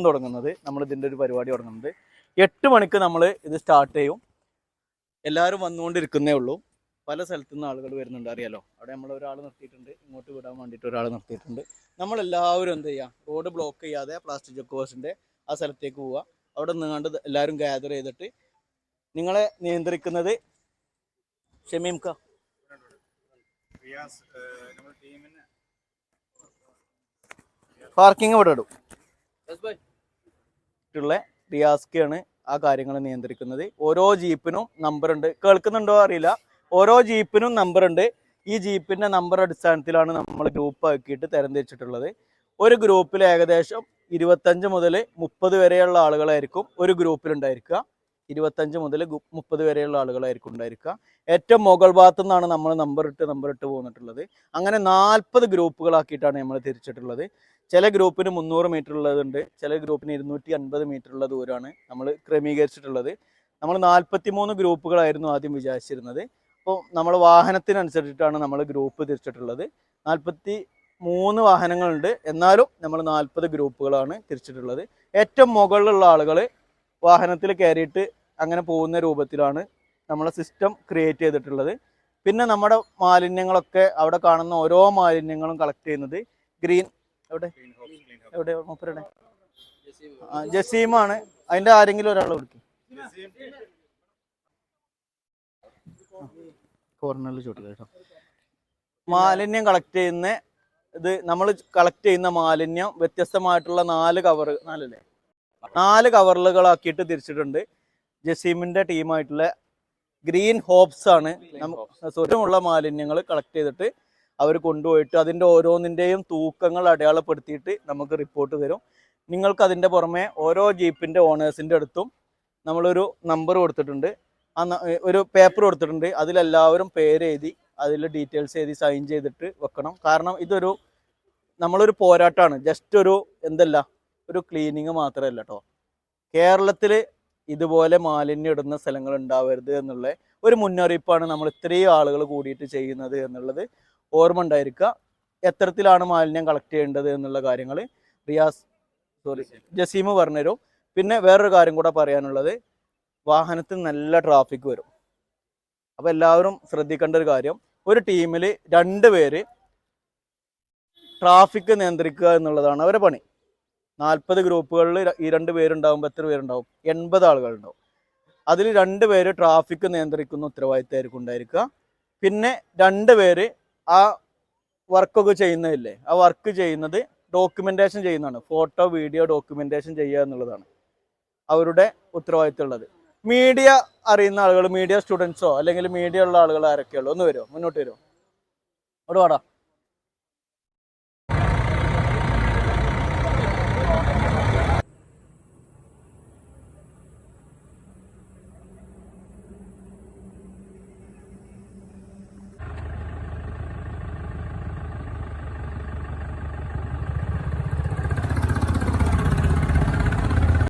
തുടങ്ങുന്നത്. നമ്മൾ ഇതിൻ്റെ ഒരു പരിപാടി തുടങ്ങുന്നത് 8 മണിക്ക് നമ്മൾ ഇത് സ്റ്റാർട്ട് ചെയ്യും. എല്ലാവരും വന്നുകൊണ്ടിരിക്കുന്നേ ഉള്ളൂ. പല സ്ഥലത്തു നിന്ന് ആളുകൾ വരുന്നുണ്ട്, അറിയാലോ. അവിടെ നമ്മൾ ഒരാൾ നിർത്തിയിട്ടുണ്ട്, ഇങ്ങോട്ട് വിടാൻ വേണ്ടിയിട്ട് ഒരാൾ നിർത്തിയിട്ടുണ്ട്. നമ്മളെല്ലാവരും എന്ത് ചെയ്യുക, റോഡ് ബ്ലോക്ക് ചെയ്യാതെ പ്ലാസ്റ്റിക് ചെക്കോഴ്സിൻ്റെ ആ സ്ഥലത്തേക്ക് പോവുക. അവിടെ നിന്നുകൊണ്ട് എല്ലാവരും ഗ്യാദർ ചെയ്തിട്ട് നിങ്ങളെ നിയന്ത്രിക്കുന്നത് ഷമീംക്ക, പാർക്കിംഗ് ഇവിടെ ഇടും റിയാസ്ക്കാണ് ആ കാര്യങ്ങൾ നിയന്ത്രിക്കുന്നത്. ഓരോ ജീപ്പിനും നമ്പറുണ്ട്, കേൾക്കുന്നുണ്ടോ അറിയില്ല. ഓരോ ജീപ്പിനും നമ്പറുണ്ട്. ഈ ജീപ്പിൻ്റെ നമ്പർ അടിസ്ഥാനത്തിലാണ് നമ്മൾ ഗ്രൂപ്പ് ആക്കിയിട്ട് തരംതിരിച്ചിട്ടുള്ളത്. ഒരു ഗ്രൂപ്പിൽ ഏകദേശം 25 മുതൽ 30 വരെയുള്ള ആളുകളായിരിക്കും ഒരു ഗ്രൂപ്പിലുണ്ടായിരിക്കുക. 25 മുതൽ 30 വരെയുള്ള ആളുകളായിരിക്കും ഉണ്ടായിരിക്കുക. ഏറ്റവും മുകൾ ഭാഗത്തു നിന്നാണ് നമ്മൾ നമ്പർ ഇട്ട് പോന്നിട്ടുള്ളത്. അങ്ങനെ 40 ഗ്രൂപ്പുകളാക്കിയിട്ടാണ് നമ്മൾ തിരിച്ചിട്ടുള്ളത്. ചില ഗ്രൂപ്പിന് 300 മീറ്റർ ഉള്ളതുണ്ട്, ചില ഗ്രൂപ്പിന് 250 മീറ്റർ ഉള്ള ദൂരമാണ് നമ്മൾ ക്രമീകരിച്ചിട്ടുള്ളത്. നമ്മൾ 43 ഗ്രൂപ്പുകളായിരുന്നു ആദ്യം വിചാരിച്ചിരുന്നത്. അപ്പോൾ നമ്മൾ വാഹനത്തിനനുസരിച്ചിട്ടാണ് നമ്മൾ ഗ്രൂപ്പ് തിരിച്ചിട്ടുള്ളത്. 43 വാഹനങ്ങളുണ്ട്, എന്നാലും നമ്മൾ 40 ഗ്രൂപ്പുകളാണ് തിരിച്ചിട്ടുള്ളത്. ഏറ്റവും മുകളിലുള്ള ആളുകൾ വാഹനത്തിൽ കയറിയിട്ട് അങ്ങനെ പോകുന്ന രൂപത്തിലാണ് നമ്മളെ സിസ്റ്റം ക്രിയേറ്റ് ചെയ്തിട്ടുള്ളത്. പിന്നെ നമ്മുടെ മാലിന്യങ്ങളൊക്കെ അവിടെ കാണുന്ന ഓരോ മാലിന്യങ്ങളും കളക്ട് ചെയ്യുന്നത് ഗ്രീൻ എവിടെ മൂപ്പരുടെ ജസീമാണ്. അതിൻ്റെ ആരെങ്കിലും ഒരാളെ വിളിക്കും, കോർണറിൽ ചോട്ടില്ല കേട്ടോ. മാലിന്യം കളക്ട് ചെയ്യുന്ന ഇത് നമ്മൾ കളക്ട് ചെയ്യുന്ന മാലിന്യം വ്യത്യസ്തമായിട്ടുള്ള 4 കവറുകളാക്കിയിട്ട് തിരിച്ചിട്ടുണ്ട്. ജസീമിൻ്റെ ടീമായിട്ടുള്ള ഗ്രീൻ ഹോപ്സ് ആണ് സുരമുള്ള മാലിന്യങ്ങൾ കളക്ട് ചെയ്തിട്ട് അവർ കൊണ്ടുപോയിട്ട് അതിൻ്റെ ഓരോന്നിൻ്റെയും തൂക്കങ്ങൾ അടയാളപ്പെടുത്തിയിട്ട് നമുക്ക് റിപ്പോർട്ട് തരും. നിങ്ങൾക്ക് അതിൻ്റെ പുറമെ ഓരോ ജീപ്പിൻ്റെ ഓണേഴ്സിൻ്റെ അടുത്തും നമ്മളൊരു നമ്പർ കൊടുത്തിട്ടുണ്ട്, ഒരു പേപ്പർ കൊടുത്തിട്ടുണ്ട്. അതിലെല്ലാവരും പേരെഴുതി അതിൽ ഡീറ്റെയിൽസ് എഴുതി സൈൻ ചെയ്തിട്ട് വെക്കണം. കാരണം നമ്മളൊരു പോരാട്ടമാണ്, ജസ്റ്റ് ഒരു ക്ലീനിങ് മാത്രമല്ല കേട്ടോ. കേരളത്തിൽ ഇതുപോലെ മാലിന്യം ഇടുന്ന സ്ഥലങ്ങൾ ഉണ്ടാവരുത് എന്നുള്ള ഒരു മുന്നറിയിപ്പാണ് നമ്മൾ ഇത്രയും ആളുകൾ കൂടിയിട്ട് ചെയ്യുന്നത് എന്നുള്ളത് ഓർമ്മ ഉണ്ടായിരിക്കുക. എത്തരത്തിലാണ് മാലിന്യം കളക്ട് ചെയ്യേണ്ടത് എന്നുള്ള കാര്യങ്ങൾ ജസീം പറഞ്ഞുതരും. പിന്നെ വേറൊരു കാര്യം കൂടെ പറയാനുള്ളത്, വാഹനത്തിൽ നല്ല ട്രാഫിക് വരും. അപ്പോൾ എല്ലാവരും ശ്രദ്ധിക്കേണ്ട ഒരു കാര്യം, ഒരു ടീമിൽ 2 പേര് ട്രാഫിക് നിയന്ത്രിക്കുക എന്നുള്ളതാണ് അവരുടെ പണി. 40 ഗ്രൂപ്പുകളിൽ ഈ 2 പേരുണ്ടാകുമ്പോൾ എത്ര പേരുണ്ടാവും? 80 ആളുകളുണ്ടാവും. അതിൽ 2 പേര് ട്രാഫിക് നിയന്ത്രിക്കുന്ന ഉത്തരവാദിത്തമായിരിക്കും ഉണ്ടായിരിക്കുക. പിന്നെ 2 പേര് ആ വർക്കൊക്കെ ചെയ്യുന്നതില്ലേ, ആ വർക്ക് ചെയ്യുന്നത് ഡോക്യുമെൻറ്റേഷൻ ചെയ്യുന്നതാണ്. ഫോട്ടോ വീഡിയോ ഡോക്യുമെൻറ്റേഷൻ ചെയ്യുക എന്നുള്ളതാണ് അവരുടെ ഉത്തരവാദിത്തം ഉള്ളത്. മീഡിയ അറിയുന്ന ആളുകൾ, മീഡിയ സ്റ്റുഡൻസോ അല്ലെങ്കിൽ മീഡിയ ഉള്ള ആളുകൾ ആരൊക്കെയുള്ളൂ? ഒന്ന് വരുമോ, മുന്നോട്ട് വരുമോ? അവിടെ വാടാ.